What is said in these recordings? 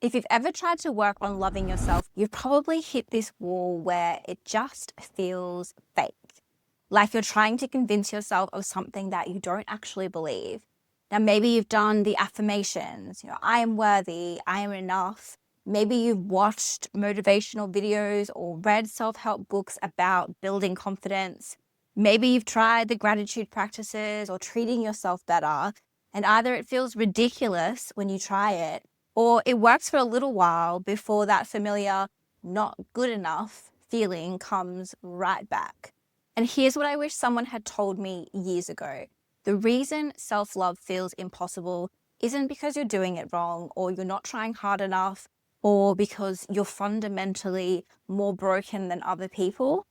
If you've ever tried to work on loving yourself, you've probably hit this wall where it just feels fake. Like you're trying to convince yourself of something that you don't actually believe. Now, maybe you've done the affirmations, I am worthy, I am enough. Maybe you've watched motivational videos or read self-help books about building confidence. Maybe you've tried the gratitude practices or treating yourself better, and either it feels ridiculous when you try it, or it works for a little while before that familiar, not good enough feeling comes right back. And here's what I wish someone had told me years ago. The reason self-love feels impossible isn't because you're doing it wrong or you're not trying hard enough or because you're fundamentally more broken than other people.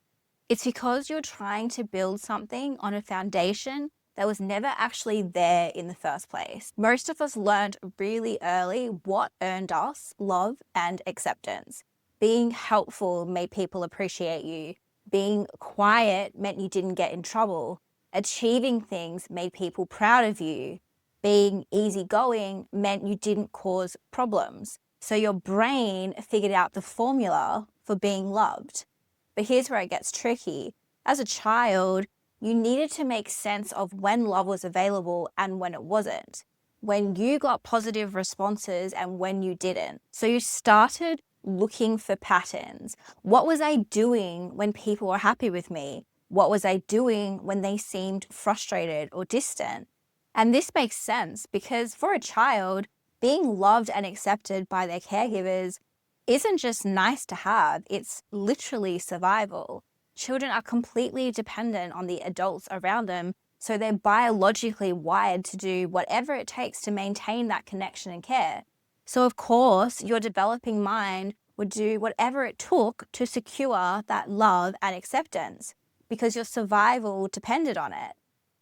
It's because you're trying to build something on a foundation that was never actually there in the first place. Most of us learned really early what earned us love and acceptance. Being helpful made people appreciate you. Being quiet meant you didn't get in trouble. Achieving things made people proud of you. Being easygoing meant you didn't cause problems. So your brain figured out the formula for being loved. But here's where it gets tricky. As a child, you needed to make sense of when love was available and when it wasn't, when you got positive responses and when you didn't. So you started looking for patterns. What was I doing when people were happy with me? What was I doing when they seemed frustrated or distant? And this makes sense because for a child, being loved and accepted by their caregivers isn't just nice to have, it's literally survival. Children are completely dependent on the adults around them, so they're biologically wired to do whatever it takes to maintain that connection and care. So of course, your developing mind would do whatever it took to secure that love and acceptance because your survival depended on it.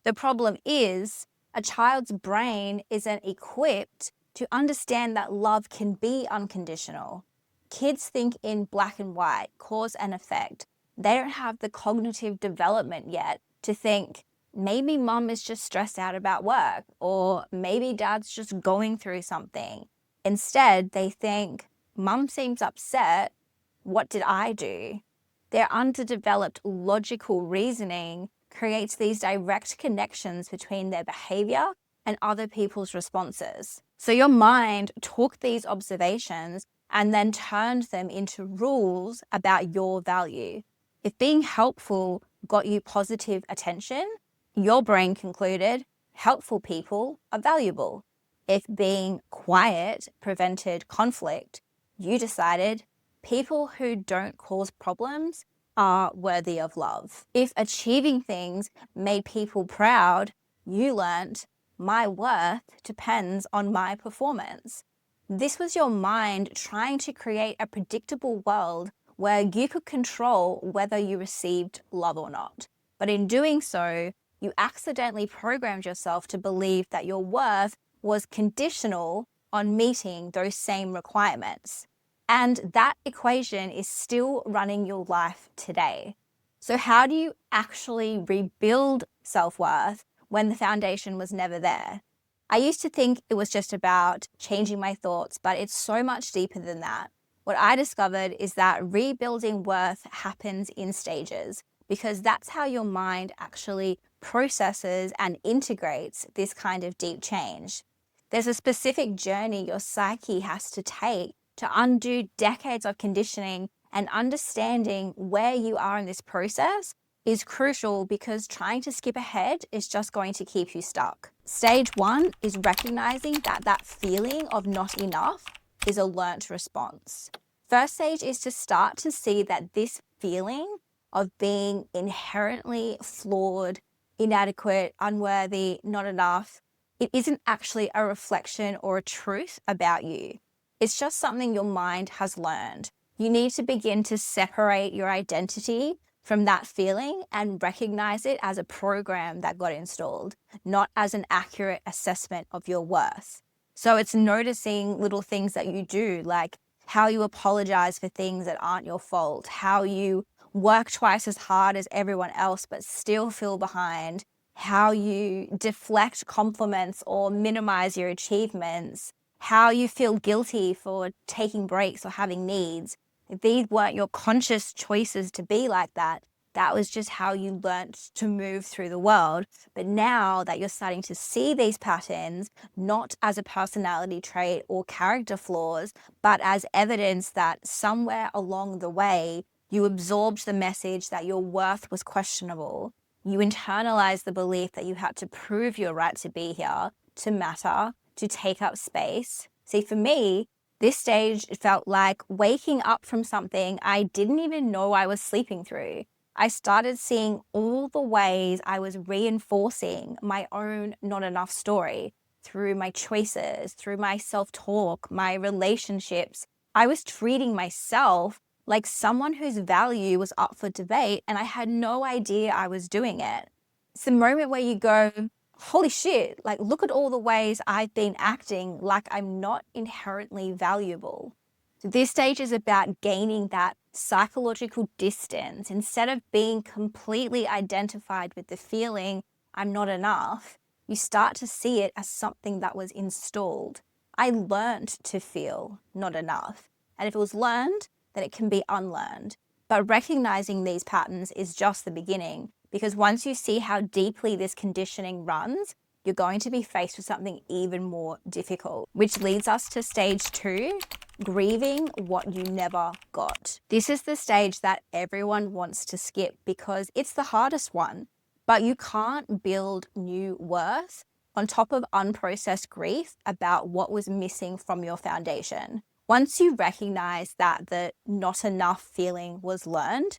The problem is, a child's brain isn't equipped to understand that love can be unconditional. Kids think in black and white, cause and effect. They don't have the cognitive development yet to think maybe mom is just stressed out about work or maybe dad's just going through something. Instead, they think mom seems upset. What did I do? Their underdeveloped logical reasoning creates these direct connections between their behavior and other people's responses. So your mind took these observations and then turned them into rules about your value. If being helpful got you positive attention, your brain concluded helpful people are valuable. If being quiet prevented conflict, you decided people who don't cause problems are worthy of love. If achieving things made people proud, you learnt my worth depends on my performance. This was your mind trying to create a predictable world where you could control whether you received love or not. But in doing so, you accidentally programmed yourself to believe that your worth was conditional on meeting those same requirements. And that equation is still running your life today. So how do you actually rebuild self-worth when the foundation was never there? I used to think it was just about changing my thoughts, but it's so much deeper than that. What I discovered is that rebuilding worth happens in stages because that's how your mind actually processes and integrates this kind of deep change. There's a specific journey your psyche has to take to undo decades of conditioning, and understanding where you are in this process is crucial because trying to skip ahead is just going to keep you stuck. Stage one is recognizing that that feeling of not enough is a learnt response. First stage is to start to see that this feeling of being inherently flawed, inadequate, unworthy, not enough, it isn't actually a reflection or a truth about you. It's just something your mind has learned. You need to begin to separate your identity from that feeling and recognize it as a program that got installed, not as an accurate assessment of your worth. So it's noticing little things that you do, like how you apologize for things that aren't your fault, how you work twice as hard as everyone else but still feel behind, how you deflect compliments or minimize your achievements, how you feel guilty for taking breaks or having needs. If these weren't your conscious choices to be like that, that was just how you learnt to move through the world. But now that you're starting to see these patterns, not as a personality trait or character flaws, but as evidence that somewhere along the way, you absorbed the message that your worth was questionable. You internalized the belief that you had to prove your right to be here, to matter, to take up space. See, for me, this stage felt like waking up from something I didn't even know I was sleeping through. I started seeing all the ways I was reinforcing my own not enough story through my choices, through my self-talk, my relationships. I was treating myself like someone whose value was up for debate, and I had no idea I was doing it. It's the moment where you go, holy shit, like look at all the ways I've been acting like I'm not inherently valuable. So this stage is about gaining that psychological distance. Instead of being completely identified with the feeling, I'm not enough, you start to see it as something that was installed. I learned to feel not enough. And if it was learned, then it can be unlearned. But recognizing these patterns is just the beginning, because once you see how deeply this conditioning runs, you're going to be faced with something even more difficult, which leads us to stage 2, grieving what you never got. This is the stage that everyone wants to skip because it's the hardest one, but you can't build new worth on top of unprocessed grief about what was missing from your foundation. Once you recognize that the not enough feeling was learned,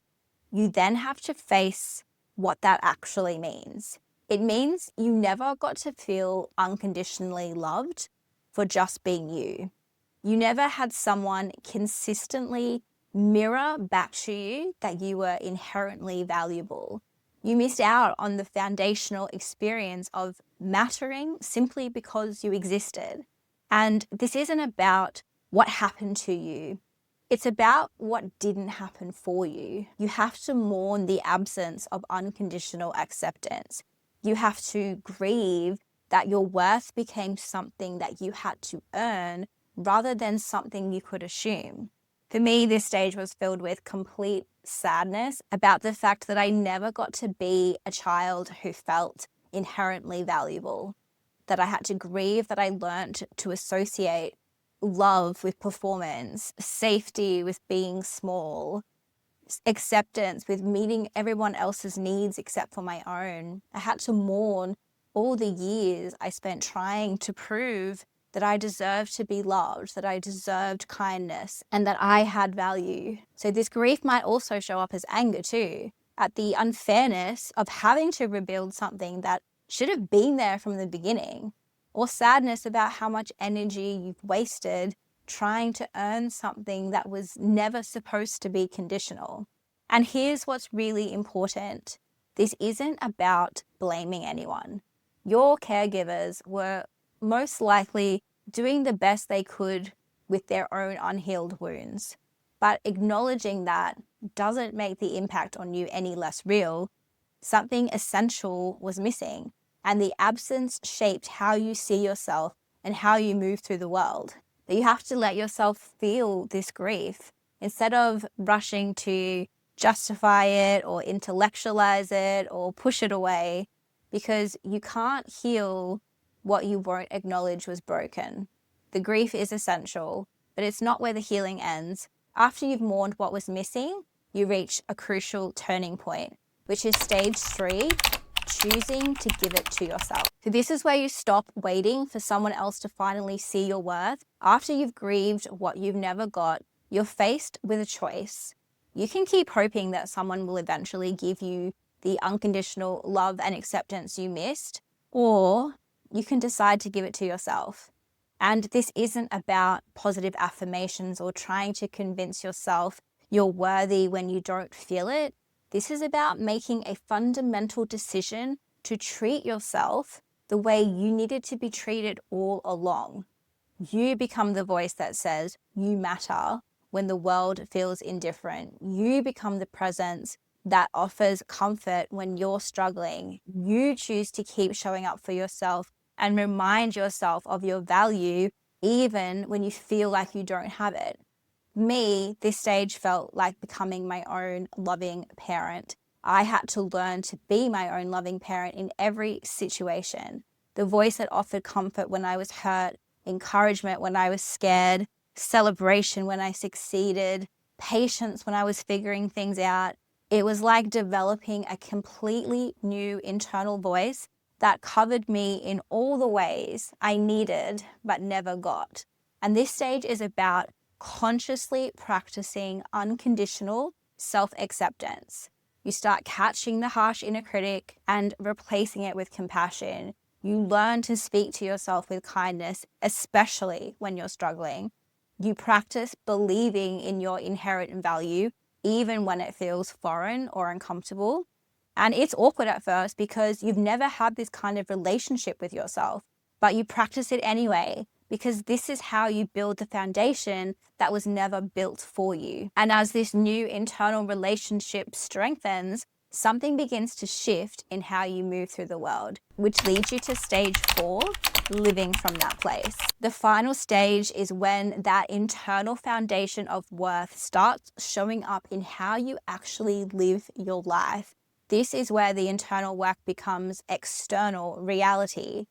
you then have to face what that actually means. It means you never got to feel unconditionally loved for just being you. You never had someone consistently mirror back to you that you were inherently valuable. You missed out on the foundational experience of mattering simply because you existed. And this isn't about what happened to you. It's about what didn't happen for you. You have to mourn the absence of unconditional acceptance. You have to grieve that your worth became something that you had to earn rather than something you could assume. For me, this stage was filled with complete sadness about the fact that I never got to be a child who felt inherently valuable, that I had to grieve that I learned to associate love with performance, safety with being small, acceptance with meeting everyone else's needs except for my own. I had to mourn all the years I spent trying to prove that I deserved to be loved, that I deserved kindness, and that I had value. So this grief might also show up as anger too, at the unfairness of having to rebuild something that should have been there from the beginning, or sadness about how much energy you've wasted trying to earn something that was never supposed to be conditional. And here's what's really important. This isn't about blaming anyone. Your caregivers were most likely doing the best they could with their own unhealed wounds. But acknowledging that doesn't make the impact on you any less real. Something essential was missing, and the absence shaped how you see yourself and how you move through the world. But you have to let yourself feel this grief instead of rushing to justify it or intellectualize it or push it away, because you can't heal what you won't acknowledge was broken. The grief is essential, but it's not where the healing ends. After you've mourned what was missing, you reach a crucial turning point, which is stage 3, choosing to give it to yourself. So this is where you stop waiting for someone else to finally see your worth. After you've grieved what you've never got, you're faced with a choice. You can keep hoping that someone will eventually give you the unconditional love and acceptance you missed, or you can decide to give it to yourself. And this isn't about positive affirmations or trying to convince yourself you're worthy when you don't feel it. This is about making a fundamental decision to treat yourself the way you needed to be treated all along. You become the voice that says you matter when the world feels indifferent. You become the presence that offers comfort when you're struggling. You choose to keep showing up for yourself and remind yourself of your value even when you feel like you don't have it. Me, this stage felt like becoming my own loving parent. I had to learn to be my own loving parent in every situation. The voice that offered comfort when I was hurt, encouragement when I was scared, celebration when I succeeded, patience when I was figuring things out. It was like developing a completely new internal voice that covered me in all the ways I needed but never got. And this stage is about consciously practicing unconditional self-acceptance. You start catching the harsh inner critic and replacing it with compassion. You learn to speak to yourself with kindness, especially when you're struggling. You practice believing in your inherent value, even when it feels foreign or uncomfortable. And it's awkward at first because you've never had this kind of relationship with yourself, but you practice it anyway, because this is how you build the foundation that was never built for you. And as this new internal relationship strengthens, something begins to shift in how you move through the world, which leads you to stage 4, living from that place. The final stage is when that internal foundation of worth starts showing up in how you actually live your life. This is where the internal work becomes external reality.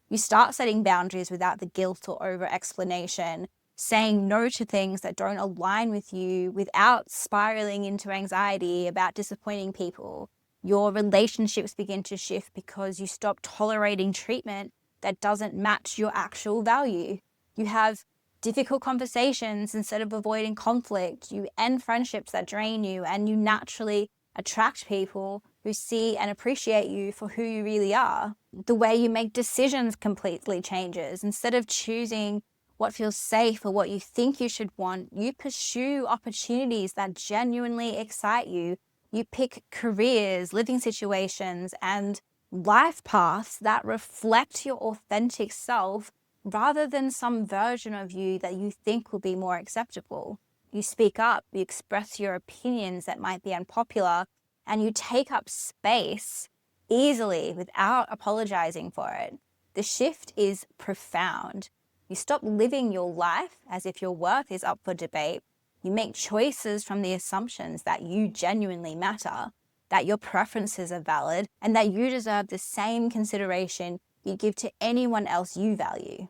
You start setting boundaries without the guilt or over-explanation, saying no to things that don't align with you without spiraling into anxiety about disappointing people. Your relationships begin to shift because you stop tolerating treatment that doesn't match your actual value. You have difficult conversations instead of avoiding conflict. You end friendships that drain you, and you naturally attract people who see and appreciate you for who you really are. The way you make decisions completely changes. Instead of choosing what feels safe or what you think you should want, you pursue opportunities that genuinely excite you. You pick careers, living situations, and life paths that reflect your authentic self rather than some version of you that you think will be more acceptable. You speak up, you express your opinions that might be unpopular, and you take up space easily without apologizing for it. The shift is profound. You stop living your life as if your worth is up for debate. You make choices from the assumptions that you genuinely matter, that your preferences are valid, and that you deserve the same consideration you give to anyone else you value.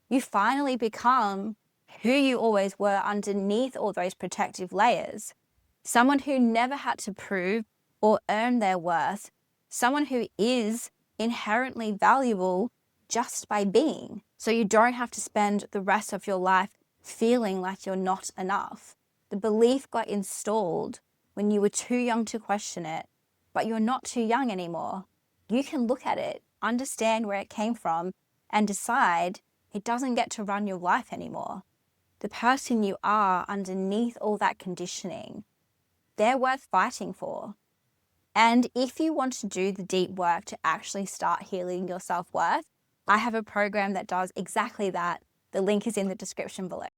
You finally become who you always were underneath all those protective layers. Someone who never had to prove or earn their worth. Someone who is inherently valuable just by being. So you don't have to spend the rest of your life feeling like you're not enough. The belief got installed when you were too young to question it, but you're not too young anymore. You can look at it, understand where it came from, and decide it doesn't get to run your life anymore. The person you are underneath all that conditioning, they're worth fighting for. And if you want to do the deep work to actually start healing your self-worth, I have a program that does exactly that. The link is in the description below.